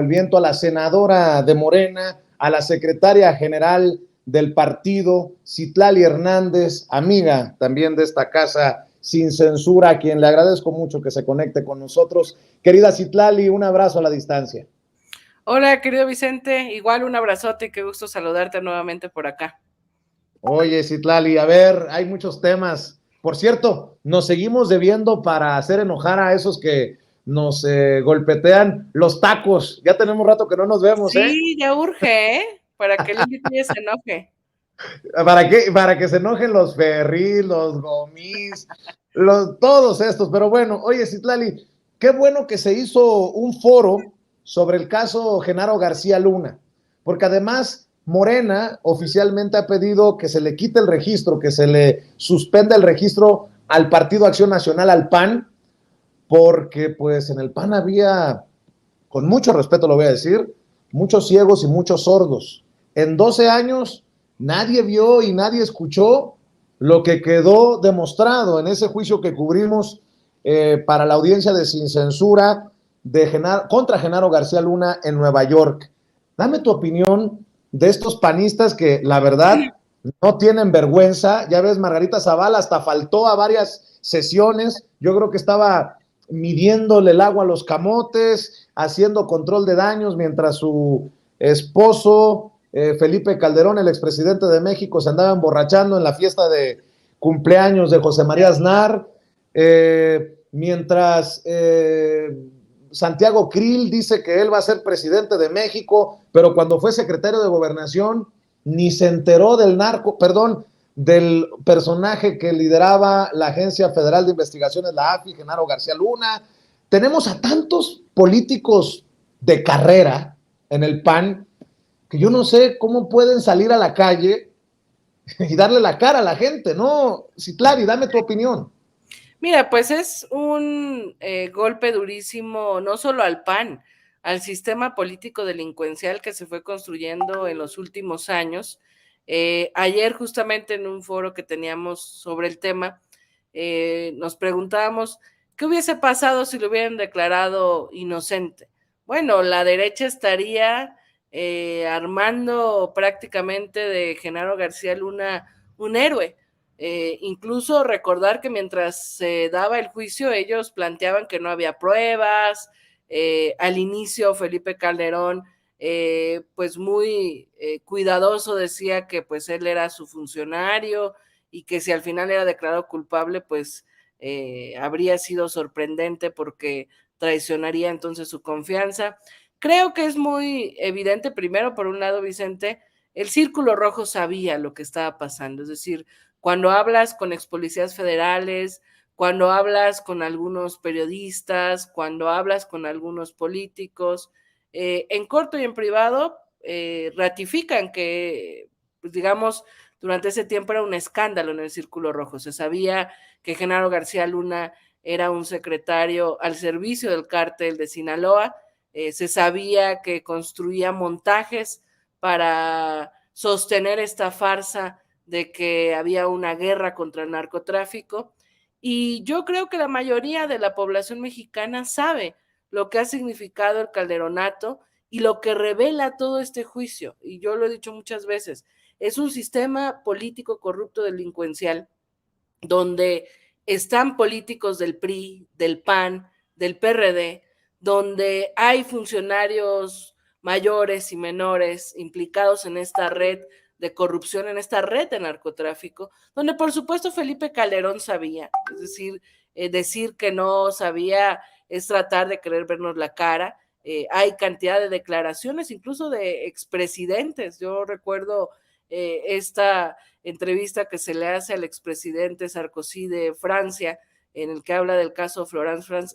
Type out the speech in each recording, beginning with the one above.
el viento a la senadora de Morena, a la secretaria general del partido, Citlali Hernández, amiga también de esta casa Sin Censura, a quien le agradezco mucho que se conecte con nosotros. Querida Citlali, un abrazo a la distancia. Hola, querido Vicente, igual un abrazote y qué gusto saludarte nuevamente por acá. Oye, Citlali, a ver, hay muchos temas. Por cierto, nos seguimos debiendo para hacer enojar a esos que nos golpetean los tacos. Ya tenemos rato que no nos vemos, ¿eh? Sí, ya urge, ¿eh? Para que el invitado se enoje. ¿Para qué? Para que se enojen los Ferris, los Gomis, todos estos. Pero bueno, oye, Citlali, qué bueno que se hizo un foro sobre el caso Genaro García Luna, porque además Morena oficialmente ha pedido que se le quite el registro, que se le suspenda el registro al Partido Acción Nacional, al PAN, porque pues en el PAN había, con mucho respeto lo voy a decir, muchos ciegos y muchos sordos. En 12 años nadie vio y nadie escuchó lo que quedó demostrado en ese juicio que cubrimos para la audiencia de Sin Censura contra Genaro García Luna en Nueva York. Dame tu opinión de estos panistas que la verdad no tienen vergüenza. Ya ves, Margarita Zavala hasta faltó a varias sesiones. Yo creo que estaba midiéndole el agua a los camotes, haciendo control de daños, mientras su esposo, Felipe Calderón, el expresidente de México, se andaba emborrachando en la fiesta de cumpleaños de José María Aznar, mientras Santiago Krill dice que él va a ser presidente de México, pero cuando fue secretario de Gobernación ni se enteró del del personaje que lideraba la Agencia Federal de Investigaciones, la AFI, Genaro García Luna. Tenemos a tantos políticos de carrera en el PAN que yo no sé cómo pueden salir a la calle y darle la cara a la gente, ¿no? Citlali, dame tu opinión. Mira, pues es un golpe durísimo, no solo al PAN, al sistema político delincuencial que se fue construyendo en los últimos años. Ayer, justamente en un foro que teníamos sobre el tema, nos preguntábamos qué hubiese pasado si lo hubieran declarado inocente. Bueno, la derecha estaría armando prácticamente de Genaro García Luna un héroe. Incluso recordar que mientras se daba el juicio ellos planteaban que no había pruebas. Al inicio Felipe Calderón pues muy cuidadoso decía que pues él era su funcionario y que si al final era declarado culpable pues habría sido sorprendente porque traicionaría entonces su confianza. Creo que es muy evidente, primero, por un lado, Vicente, el Círculo Rojo sabía lo que estaba pasando, es decir, cuando hablas con ex policías federales, cuando hablas con algunos periodistas, cuando hablas con algunos políticos, en corto y en privado, ratifican que, pues, digamos, durante ese tiempo era un escándalo en el Círculo Rojo. Se sabía que Genaro García Luna era un secretario al servicio del cártel de Sinaloa, se sabía que construía montajes para sostener esta farsa de que había una guerra contra el narcotráfico. Y yo creo que la mayoría de la población mexicana sabe lo que ha significado el calderonato y lo que revela todo este juicio. Y yo lo he dicho muchas veces, es un sistema político corrupto delincuencial donde están políticos del PRI, del PAN, del PRD, donde hay funcionarios mayores y menores implicados en esta red de corrupción, en esta red de narcotráfico, donde por supuesto Felipe Calderón sabía, es decir que no sabía es tratar de querer vernos la cara. Hay cantidad de declaraciones, incluso de expresidentes. Yo recuerdo esta entrevista que se le hace al expresidente Sarkozy de Francia, en el que habla del caso Florence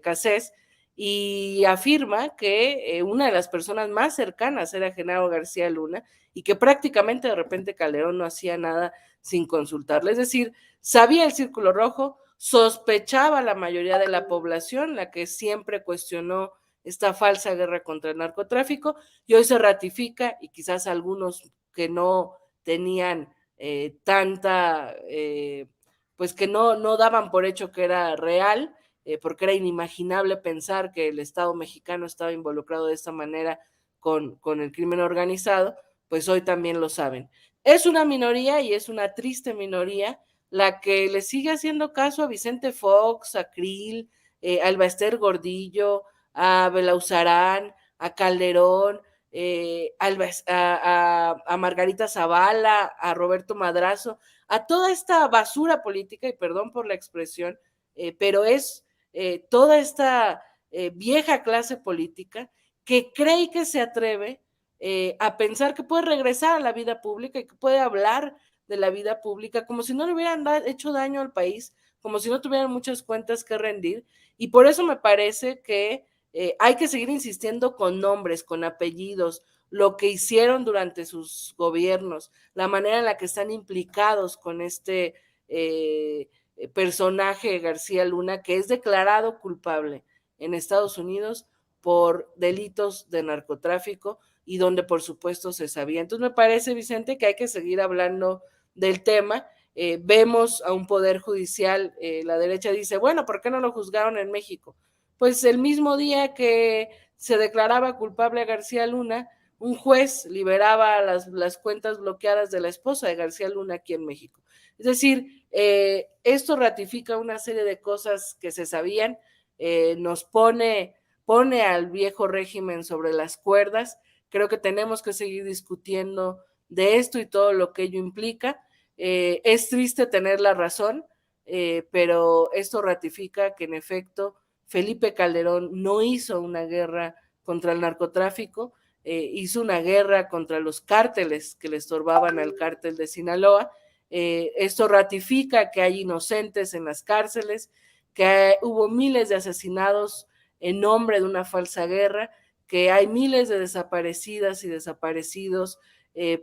Cassés, y afirma que una de las personas más cercanas era Genaro García Luna y que prácticamente de repente Calderón no hacía nada sin consultarle. Es decir, sabía el Círculo Rojo, sospechaba la mayoría de la población, la que siempre cuestionó esta falsa guerra contra el narcotráfico, y hoy se ratifica, y quizás algunos que no tenían pues que no daban por hecho que era real, porque era inimaginable pensar que el Estado mexicano estaba involucrado de esta manera con el crimen organizado, pues hoy también lo saben. Es una minoría y es una triste minoría la que le sigue haciendo caso a Vicente Fox, a Krill, a Elbaester Gordillo, a Belauzarán, a Calderón, a Margarita Zavala, a Roberto Madrazo, a toda esta basura política, y perdón por la expresión, pero es toda esta vieja clase política que cree y que se atreve a pensar que puede regresar a la vida pública y que puede hablar de la vida pública como si no le hubieran hecho daño al país, como si no tuvieran muchas cuentas que rendir, y por eso me parece que hay que seguir insistiendo con nombres, con apellidos, lo que hicieron durante sus gobiernos, la manera en la que están implicados con este personaje García Luna, que es declarado culpable en Estados Unidos por delitos de narcotráfico y donde por supuesto se sabía. Entonces me parece, Vicente, que hay que seguir hablando del tema. Vemos a un poder judicial, la derecha dice, bueno, ¿por qué no lo juzgaron en México? Pues el mismo día que se declaraba culpable a García Luna, un juez liberaba las cuentas bloqueadas de la esposa de García Luna aquí en México. Es decir, esto ratifica una serie de cosas que se sabían, nos pone al viejo régimen sobre las cuerdas. Creo que tenemos que seguir discutiendo de esto y todo lo que ello implica. Es triste tener la razón, pero esto ratifica que en efecto Felipe Calderón no hizo una guerra contra el narcotráfico, hizo una guerra contra los cárteles que le estorbaban al cártel de Sinaloa. Esto ratifica que hay inocentes en las cárceles, que hubo miles de asesinados en nombre de una falsa guerra, que hay miles de desaparecidas y desaparecidos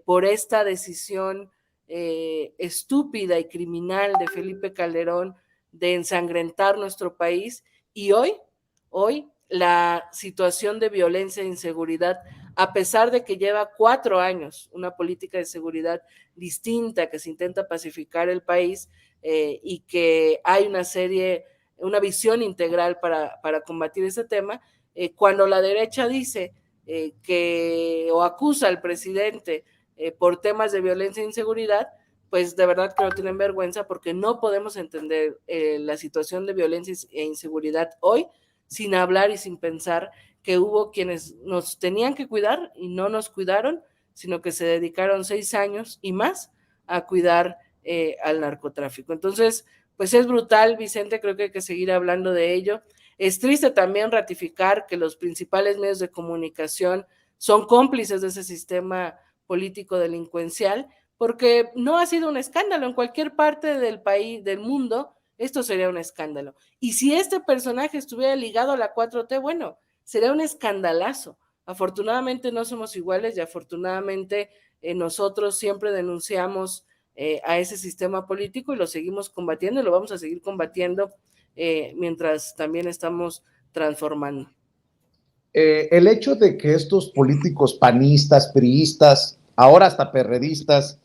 por esta decisión estúpida y criminal de Felipe Calderón de ensangrentar nuestro país. Y hoy la situación de violencia e inseguridad, a pesar de que lleva 4 años una política de seguridad distinta, que se intenta pacificar el país y que hay una visión integral para combatir ese tema, cuando la derecha dice o acusa al presidente por temas de violencia e inseguridad, pues de verdad que no tienen vergüenza, porque no podemos entender la situación de violencia e inseguridad hoy sin hablar y sin pensar que hubo quienes nos tenían que cuidar y no nos cuidaron, sino que se dedicaron 6 años y más a cuidar al narcotráfico. Entonces, pues es brutal, Vicente, creo que hay que seguir hablando de ello. Es triste también ratificar que los principales medios de comunicación son cómplices de ese sistema político delincuencial, porque no ha sido un escándalo en cualquier parte del país, del mundo, esto sería un escándalo. Y si este personaje estuviera ligado a la 4T, bueno, sería un escandalazo. Afortunadamente no somos iguales y afortunadamente nosotros siempre denunciamos a ese sistema político y lo seguimos combatiendo y lo vamos a seguir combatiendo mientras también estamos transformando. El hecho de que estos políticos panistas, priistas, ahora hasta perredistas,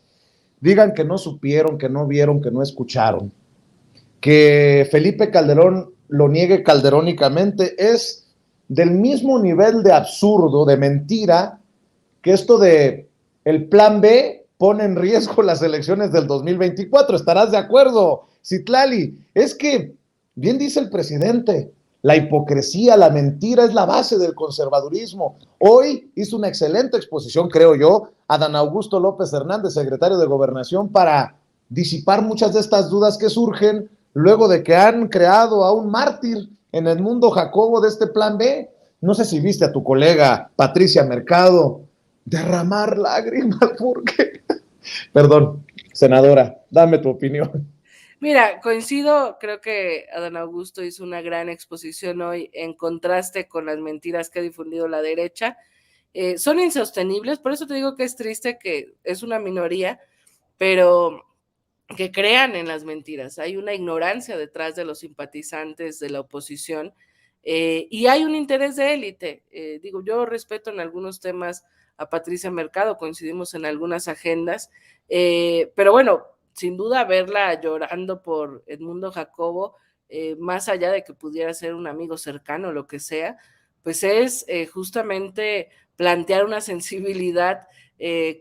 digan que no supieron, que no vieron, que no escucharon, que Felipe Calderón lo niegue calderónicamente, es del mismo nivel de absurdo, de mentira, que esto de el plan B pone en riesgo las elecciones del 2024. ¿Estarás de acuerdo, Citlali? Es que, bien dice el presidente, la hipocresía, la mentira es la base del conservadurismo. Hoy hizo una excelente exposición, creo yo, Adán Augusto López Hernández, secretario de Gobernación, para disipar muchas de estas dudas que surgen luego de que han creado a un mártir en el mundo Jacobo de este plan B. No sé si viste a tu colega Patricia Mercado derramar lágrimas porque... Perdón, senadora, dame tu opinión. Mira, coincido, creo que Adán Augusto hizo una gran exposición hoy en contraste con las mentiras que ha difundido la derecha. Son insostenibles, por eso te digo que es triste que es una minoría, pero que crean en las mentiras. Hay una ignorancia detrás de los simpatizantes de la oposición y hay un interés de élite. Digo, yo respeto en algunos temas a Patricia Mercado, coincidimos en algunas agendas, pero bueno, sin duda verla llorando por Edmundo Jacobo más allá de que pudiera ser un amigo cercano o lo que sea, pues es justamente plantear una sensibilidad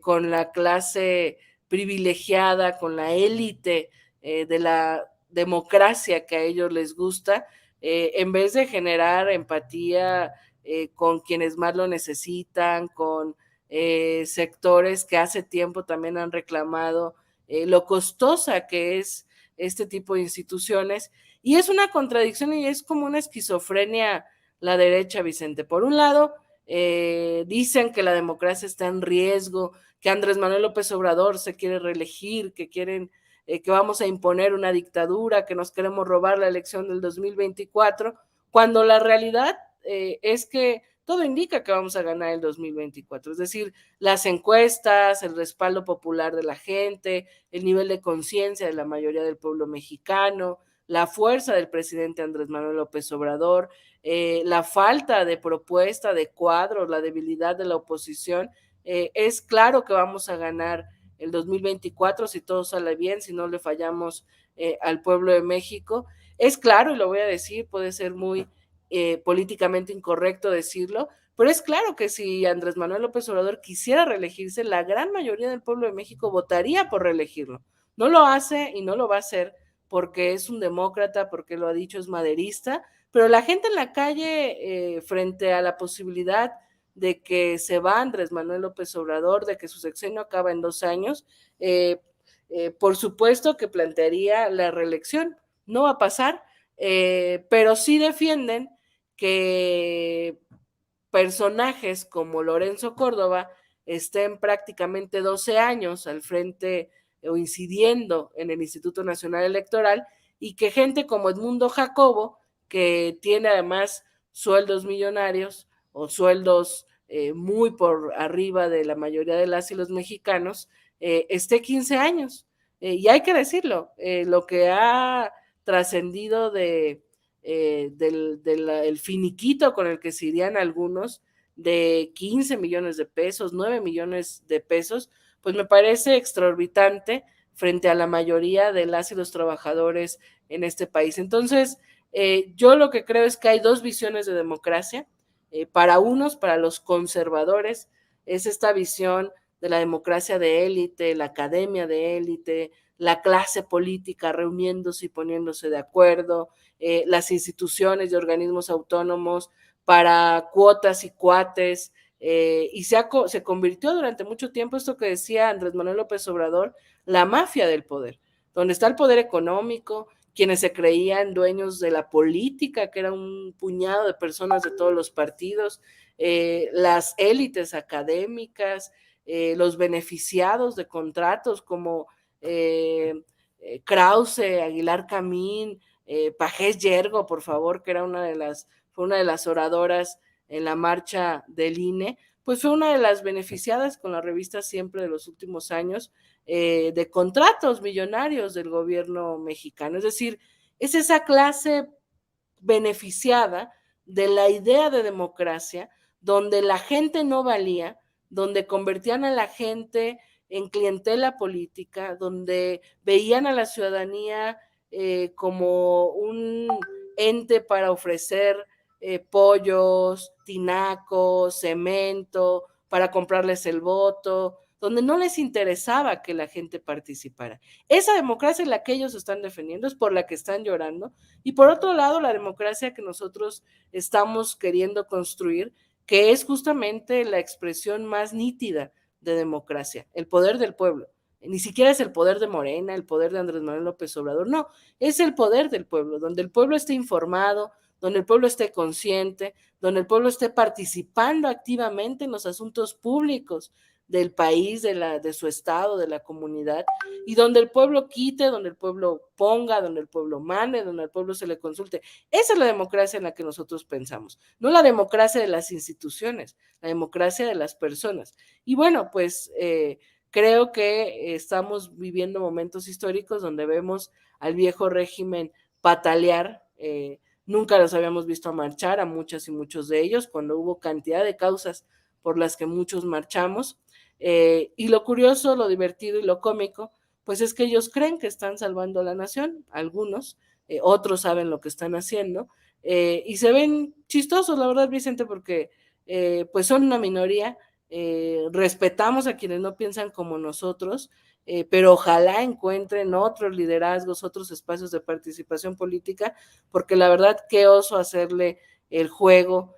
con la clase privilegiada, con la élite de la democracia que a ellos les gusta, en vez de generar empatía con quienes más lo necesitan, con sectores que hace tiempo también han reclamado lo costosa que es este tipo de instituciones. Y es una contradicción y es como una esquizofrenia la derecha, Vicente. Por un lado, dicen que la democracia está en riesgo, que Andrés Manuel López Obrador se quiere reelegir, que quieren que vamos a imponer una dictadura, que nos queremos robar la elección del 2024, cuando la realidad es que todo indica que vamos a ganar el 2024. Es decir, las encuestas, el respaldo popular de la gente, el nivel de conciencia de la mayoría del pueblo mexicano, la fuerza del presidente Andrés Manuel López Obrador, la falta de propuesta, de cuadros, la debilidad de la oposición, es claro que vamos a ganar el 2024 si todo sale bien, si no le fallamos al pueblo de México. Es claro, y lo voy a decir, puede ser muy políticamente incorrecto decirlo, pero es claro que si Andrés Manuel López Obrador quisiera reelegirse, la gran mayoría del pueblo de México votaría por reelegirlo. No lo hace y no lo va a hacer porque es un demócrata, porque lo ha dicho, es maderista, pero la gente en la calle, frente a la posibilidad de que se va Andrés Manuel López Obrador, de que su sexenio acaba en 2 años, por supuesto que plantearía la reelección. No va a pasar, pero sí defienden que personajes como Lorenzo Córdoba estén prácticamente 12 años al frente o incidiendo en el Instituto Nacional Electoral y que gente como Edmundo Jacobo, que tiene además sueldos millonarios o sueldos muy por arriba de la mayoría de las y los mexicanos, esté 15 años. Y hay que decirlo, lo que ha trascendido del finiquito con el que se irían algunos, de 15 millones de pesos, 9 millones de pesos, pues me parece extraorbitante frente a la mayoría de las y los trabajadores en este país. Entonces, yo lo que creo es que hay dos visiones de democracia. Para unos, para los conservadores, es esta visión de la democracia de élite, la academia de élite, la clase política reuniéndose y poniéndose de acuerdo, las instituciones y organismos autónomos para cuotas y cuates, y se convirtió durante mucho tiempo esto que decía Andrés Manuel López Obrador, la mafia del poder, donde está el poder económico, quienes se creían dueños de la política, que era un puñado de personas de todos los partidos, las élites académicas, los beneficiados de contratos como Krause, Aguilar Camín, Pajés Yergo, por favor, que era fue una de las oradoras en la marcha del INE, pues fue una de las beneficiadas con la revista Siempre de los últimos años de contratos millonarios del gobierno mexicano. Es decir, es esa clase beneficiada de la idea de democracia, donde la gente no valía, donde convertían a la gente en clientela política, donde veían a la ciudadanía como un ente para ofrecer pollos, tinacos, cemento, para comprarles el voto, donde no les interesaba que la gente participara. Esa democracia es la que ellos están defendiendo, es por la que están llorando, y por otro lado, la democracia que nosotros estamos queriendo construir, que es justamente la expresión más nítida de democracia, el poder del pueblo. Ni siquiera es el poder de Morena, el poder de Andrés Manuel López Obrador, no, es el poder del pueblo, donde el pueblo esté informado, donde el pueblo esté consciente, donde el pueblo esté participando activamente en los asuntos públicos del país, de su estado, de la comunidad, y donde el pueblo quite, donde el pueblo ponga, donde el pueblo mande, donde al pueblo se le consulte. Esa es la democracia en la que nosotros pensamos, no la democracia de las instituciones, la democracia de las personas. Y bueno, pues creo que estamos viviendo momentos históricos donde vemos al viejo régimen patalear, nunca los habíamos visto marchar a muchas y muchos de ellos, cuando hubo cantidad de causas por las que muchos marchamos, y lo curioso, lo divertido y lo cómico, pues es que ellos creen que están salvando a la nación, algunos, otros saben lo que están haciendo, y se ven chistosos, la verdad, Vicente, porque pues son una minoría, respetamos a quienes no piensan como nosotros, pero ojalá encuentren otros liderazgos, otros espacios de participación política, porque la verdad, qué oso hacerle el juego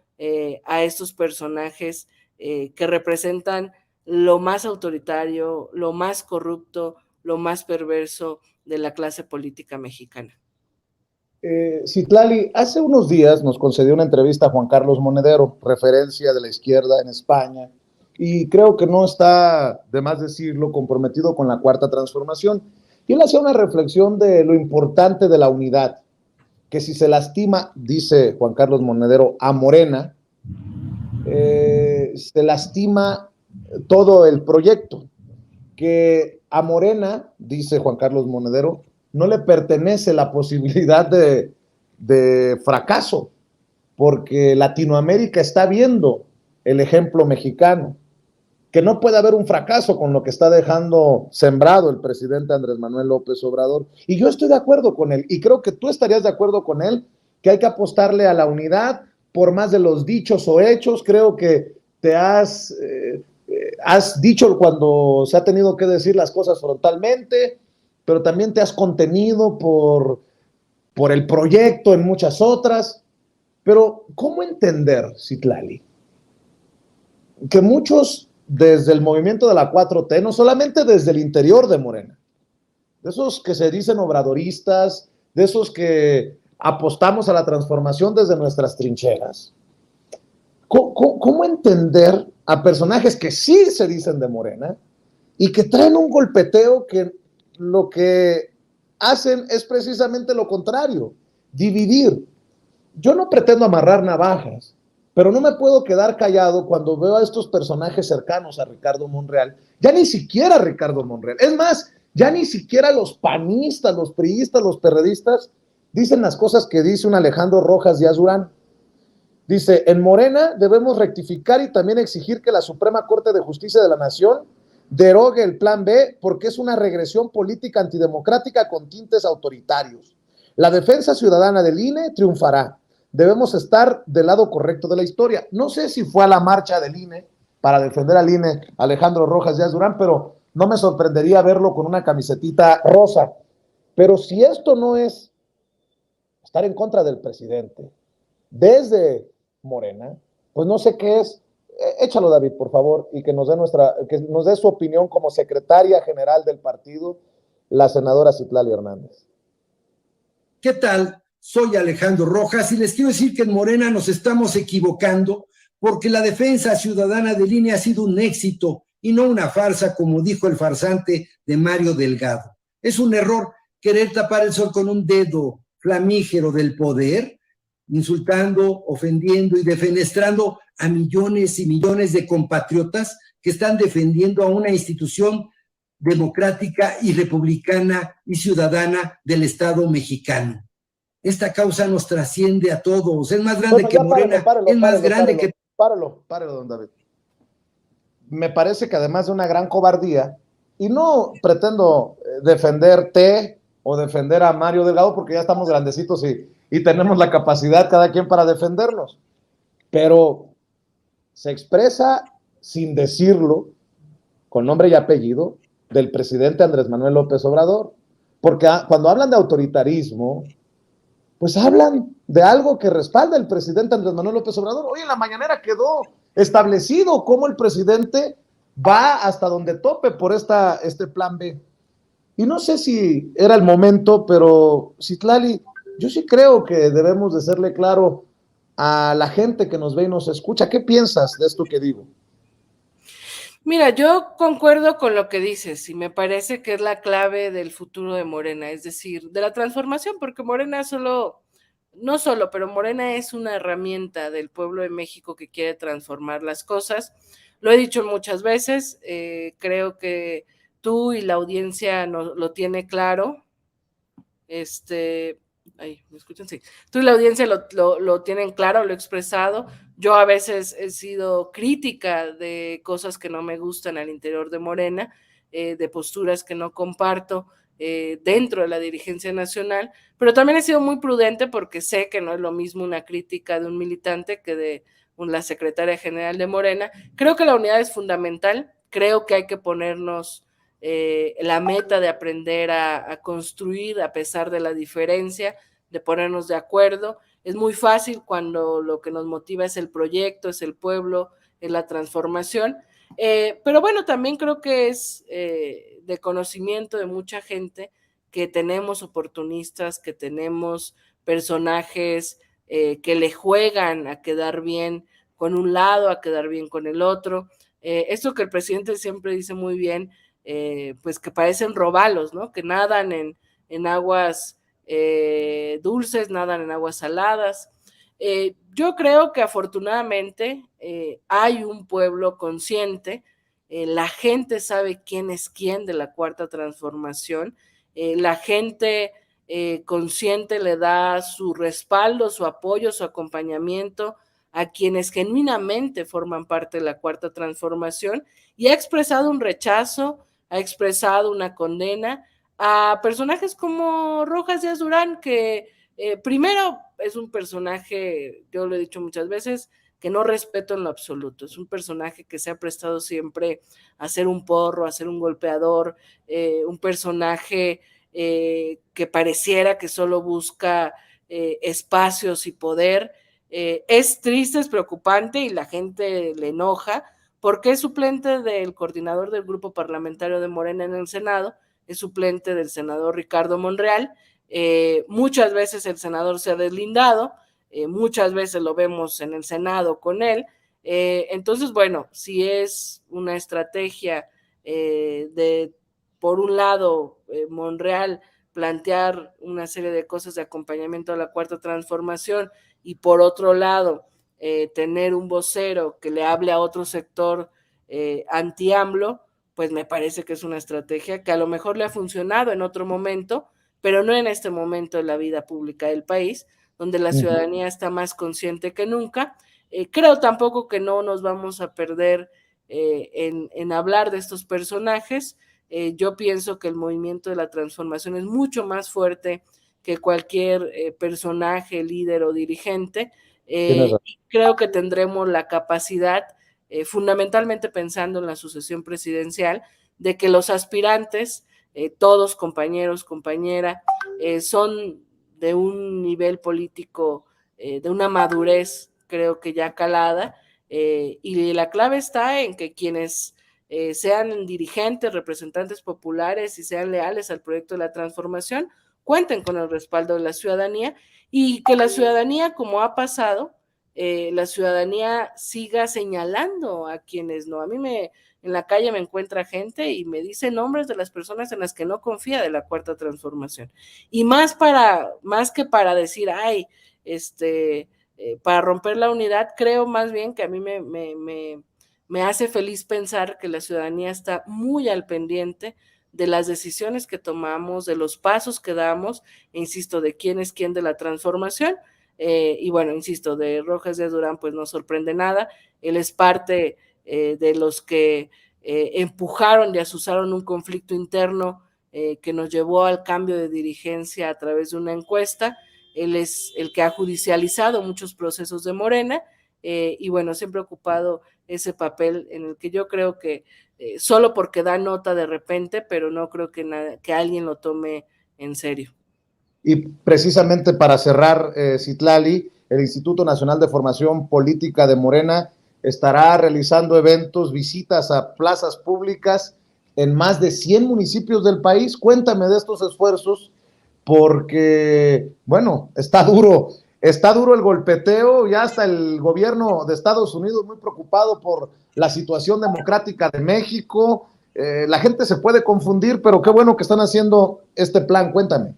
a estos personajes que representan lo más autoritario, lo más corrupto, lo más perverso de la clase política mexicana. Citlali, hace unos días nos concedió una entrevista a Juan Carlos Monedero, referencia de la izquierda en España, y creo que no está, de más decirlo, comprometido con la Cuarta Transformación. Y él hacía una reflexión de lo importante de la unidad, que si se lastima, dice Juan Carlos Monedero, a Morena, se lastima todo el proyecto, que a Morena, dice Juan Carlos Monedero, no le pertenece la posibilidad de fracaso, porque Latinoamérica está viendo el ejemplo mexicano, que no puede haber un fracaso con lo que está dejando sembrado el presidente Andrés Manuel López Obrador. Y yo estoy de acuerdo con él, y creo que tú estarías de acuerdo con él, que hay que apostarle a la unidad por más de los dichos o hechos. Creo que te has dicho cuando se ha tenido que decir las cosas frontalmente, pero también te has contenido por el proyecto en muchas otras. Pero, ¿cómo entender, Citlali, que muchos desde el movimiento de la 4T, no solamente desde el interior de Morena, de esos que se dicen obradoristas, de esos que apostamos a la transformación desde nuestras trincheras, ¿cómo entender a personajes que sí se dicen de Morena y que traen un golpeteo que lo que hacen es precisamente lo contrario, dividir? Yo no pretendo amarrar navajas, pero no me puedo quedar callado cuando veo a estos personajes cercanos a Ricardo Monreal, ya ni siquiera Ricardo Monreal, es más, ya ni siquiera los panistas, los priistas, los perredistas dicen las cosas que dice un Alejandro Rojas Díaz Durán. Dice, en Morena debemos rectificar y también exigir que la Suprema Corte de Justicia de la Nación derogue el Plan B porque es una regresión política antidemocrática con tintes autoritarios. La defensa ciudadana del INE triunfará. Debemos estar del lado correcto de la historia. No sé si fue a la marcha del INE para defender al INE Alejandro Rojas Díaz Durán, pero no me sorprendería verlo con una camisetita rosa. Pero si esto no es estar en contra del presidente desde Morena, pues no sé qué es. Échalo, David, por favor, y que que nos dé su opinión como secretaria general del partido, la senadora Citlali Hernández. ¿Qué tal? Soy Alejandro Rojas y les quiero decir que en Morena nos estamos equivocando porque la defensa ciudadana de línea ha sido un éxito y no una farsa, como dijo el farsante de Mario Delgado. Es un error querer tapar el sol con un dedo flamígero del poder, insultando, ofendiendo y defenestrando a millones y millones de compatriotas que están defendiendo a una institución democrática y republicana y ciudadana del Estado mexicano. Esta causa nos trasciende a todos, es más grande que Morena, es más grande que... Páralo, don David. Me parece que además de una gran cobardía, y no pretendo defenderte o defender a Mario Delgado porque ya estamos grandecitos y tenemos la capacidad cada quien para defendernos, pero se expresa sin decirlo, con nombre y apellido, del presidente Andrés Manuel López Obrador, porque cuando hablan de autoritarismo, pues hablan de algo que respalda el presidente Andrés Manuel López Obrador. Hoy en la mañanera quedó establecido cómo el presidente va hasta donde tope por este plan B. Y no sé si era el momento, pero Citlali, yo sí creo que debemos de serle claro a la gente que nos ve y nos escucha. ¿Qué piensas de esto que digo? Mira, yo concuerdo con lo que dices y me parece que es la clave del futuro de Morena, es decir, de la transformación, porque Morena no solo, pero Morena es una herramienta del pueblo de México que quiere transformar las cosas. Lo he dicho muchas veces, creo que tú y la audiencia lo tiene claro. ¿Me escuchan? Sí. Tú y la audiencia lo tienen claro, lo he expresado. Yo a veces he sido crítica de cosas que no me gustan al interior de Morena, de posturas que no comparto, dentro de la dirigencia nacional, pero también he sido muy prudente porque sé que no es lo mismo una crítica de un militante que de la secretaria general de Morena. Creo que la unidad es fundamental, creo que hay que ponernos la meta de aprender a construir a pesar de la diferencia, de ponernos de acuerdo. Es muy fácil cuando lo que nos motiva es el proyecto, es el pueblo, es la transformación, pero bueno, también creo que es de conocimiento de mucha gente que tenemos oportunistas, que tenemos personajes que le juegan a quedar bien con un lado, a quedar bien con el otro. Esto que el presidente siempre dice muy bien, pues que parecen robalos, ¿no? Que nadan en aguas dulces, nadan en aguas saladas. Yo creo que afortunadamente hay un pueblo consciente, la gente sabe quién es quién de la Cuarta Transformación, la gente consciente le da su respaldo, su apoyo, su acompañamiento a quienes genuinamente forman parte de la Cuarta Transformación y ha expresado un rechazo, ha expresado una condena a personajes como Rojas Díaz Durán, que primero es un personaje, yo lo he dicho muchas veces, que no respeto en lo absoluto. Es un personaje que se ha prestado siempre a ser un porro, a ser un golpeador, un personaje que pareciera que solo busca espacios y poder. Es triste, es preocupante y la gente le enoja porque es suplente del coordinador del grupo parlamentario de Morena en el Senado, es suplente del senador Ricardo Monreal. Muchas veces el senador se ha deslindado, muchas veces lo vemos en el Senado con él. Entonces, bueno, si es una estrategia de, por un lado, Monreal plantear una serie de cosas de acompañamiento a la Cuarta Transformación y por otro lado, tener un vocero que le hable a otro sector anti-AMLO, pues me parece que es una estrategia que a lo mejor le ha funcionado en otro momento, pero no en este momento de la vida pública del país, donde la ciudadanía está más consciente que nunca. Creo tampoco que no nos vamos a perder en hablar de estos personajes. Yo pienso que el movimiento de la transformación es mucho más fuerte que cualquier personaje, líder o dirigente. Creo que tendremos la capacidad, fundamentalmente pensando en la sucesión presidencial, de que los aspirantes, todos compañeros, compañera, son de un nivel político, de una madurez, creo que ya calada, y la clave está en que quienes sean dirigentes, representantes populares y sean leales al proyecto de la transformación, cuenten con el respaldo de la ciudadanía y que la ciudadanía, como ha pasado, la ciudadanía siga señalando a quienes no. A mí en la calle me encuentra gente y me dice nombres de las personas en las que no confía de la Cuarta Transformación. Y más que para decir, ay, para romper la unidad, creo más bien que a mí me hace feliz pensar que la ciudadanía está muy al pendiente de las decisiones que tomamos, de los pasos que damos, e insisto, de quién es quién de la transformación. Y bueno, insisto, de Rojas de Durán pues no sorprende nada, él es parte de los que empujaron y asusaron un conflicto interno que nos llevó al cambio de dirigencia a través de una encuesta. Él es el que ha judicializado muchos procesos de Morena y bueno, siempre ha ocupado ese papel en el que yo creo que solo porque da nota de repente, pero no creo que alguien lo tome en serio. Y precisamente para cerrar, Citlali, el Instituto Nacional de Formación Política de Morena estará realizando eventos, visitas a plazas públicas en más de 100 municipios del país. Cuéntame de estos esfuerzos, porque, bueno, está duro el golpeteo, ya hasta el gobierno de Estados Unidos muy preocupado por la situación democrática de México. La gente se puede confundir, pero qué bueno que están haciendo este plan. Cuéntame.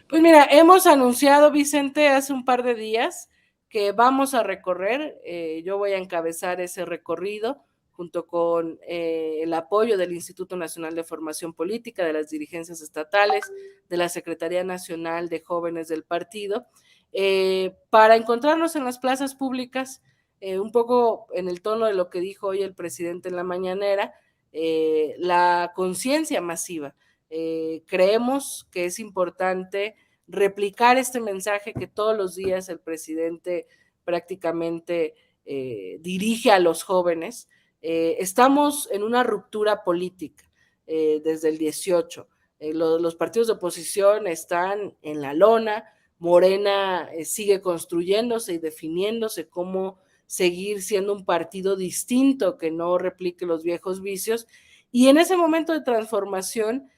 Pues mira, hemos anunciado, Vicente, hace un par de días que vamos a recorrer, yo voy a encabezar ese recorrido junto con el apoyo del Instituto Nacional de Formación Política, de las dirigencias estatales, de la Secretaría Nacional de Jóvenes del partido, para encontrarnos en las plazas públicas, un poco en el tono de lo que dijo hoy el presidente en la mañanera, la conciencia masiva. Creemos que es importante replicar este mensaje que todos los días el presidente prácticamente dirige a los jóvenes. Estamos en una ruptura política desde el 18. Los partidos de oposición están en la lona. Morena sigue construyéndose y definiéndose cómo seguir siendo un partido distinto que no replique los viejos vicios. Y en ese momento de transformación,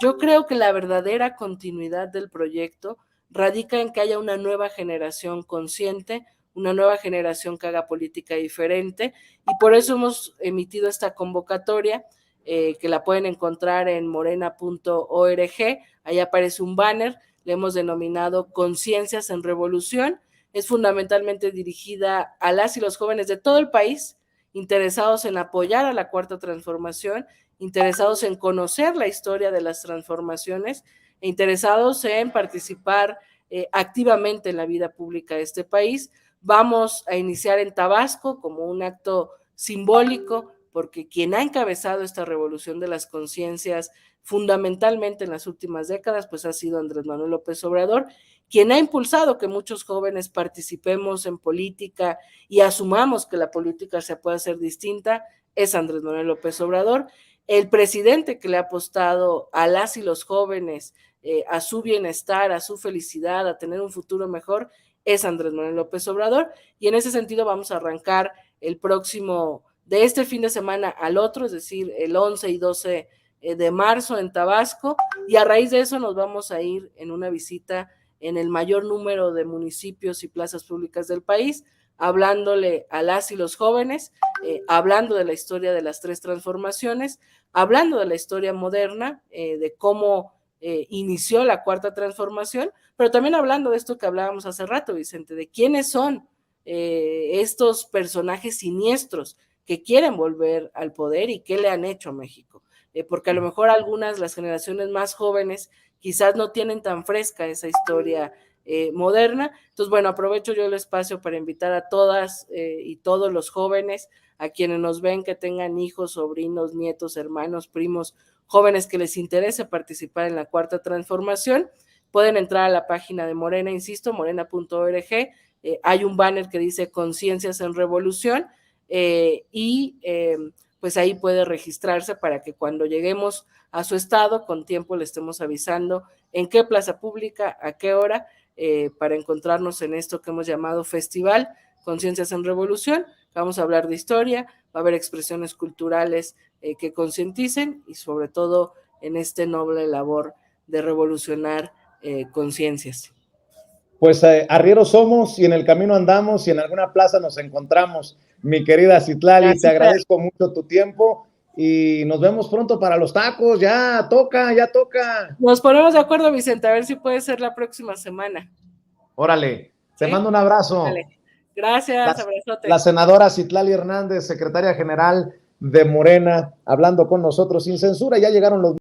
yo creo que la verdadera continuidad del proyecto radica en que haya una nueva generación consciente, una nueva generación que haga política diferente, y por eso hemos emitido esta convocatoria, que la pueden encontrar en morena.org. Ahí aparece un banner, le hemos denominado Conciencias en Revolución. Es fundamentalmente dirigida a las y los jóvenes de todo el país, interesados en apoyar a la Cuarta Transformación, interesados en conocer la historia de las transformaciones e interesados en participar activamente en la vida pública de este país. Vamos a iniciar en Tabasco como un acto simbólico, porque quien ha encabezado esta revolución de las conciencias fundamentalmente en las últimas décadas, pues ha sido Andrés Manuel López Obrador, quien ha impulsado que muchos jóvenes participemos en política y asumamos que la política se puede hacer distinta, es Andrés Manuel López Obrador. El presidente que le ha apostado a las y los jóvenes, a su bienestar, a su felicidad, a tener un futuro mejor, es Andrés Manuel López Obrador, y en ese sentido vamos a arrancar el próximo, de este fin de semana al otro, es decir, el 11 y 12 de marzo en Tabasco, y a raíz de eso nos vamos a ir en una visita en el mayor número de municipios y plazas públicas del país, hablándole a las y los jóvenes, hablando de la historia de las tres transformaciones, hablando de la historia moderna, de cómo inició la Cuarta Transformación, pero también hablando de esto que hablábamos hace rato, Vicente, de quiénes son estos personajes siniestros que quieren volver al poder y qué le han hecho a México. Porque a lo mejor algunas, las generaciones más jóvenes, quizás no tienen tan fresca esa historia moderna. Entonces, bueno, aprovecho yo el espacio para invitar a todas y todos los jóvenes, a quienes nos ven, que tengan hijos, sobrinos, nietos, hermanos, primos, jóvenes que les interese participar en la Cuarta Transformación. Pueden entrar a la página de Morena, insisto, morena.org. Hay un banner que dice Conciencias en Revolución, pues ahí puede registrarse para que cuando lleguemos a su estado, con tiempo le estemos avisando en qué plaza pública, a qué hora, para encontrarnos en esto que hemos llamado Festival Conciencias en Revolución. Vamos a hablar de historia, va a haber expresiones culturales que concienticen, y sobre todo en este noble labor de revolucionar conciencias. Pues arrieros somos y en el camino andamos y en alguna plaza nos encontramos. Mi querida Citlali, te agradezco mucho tu tiempo y nos vemos pronto para los tacos. Ya toca, ya toca. Nos ponemos de acuerdo, Vicente, a ver si puede ser la próxima semana. Órale, ¿sí? Te mando un abrazo. Dale. Gracias, abrazote. La senadora Citlali Hernández, secretaria general de Morena, hablando con nosotros sin censura. Ya llegaron los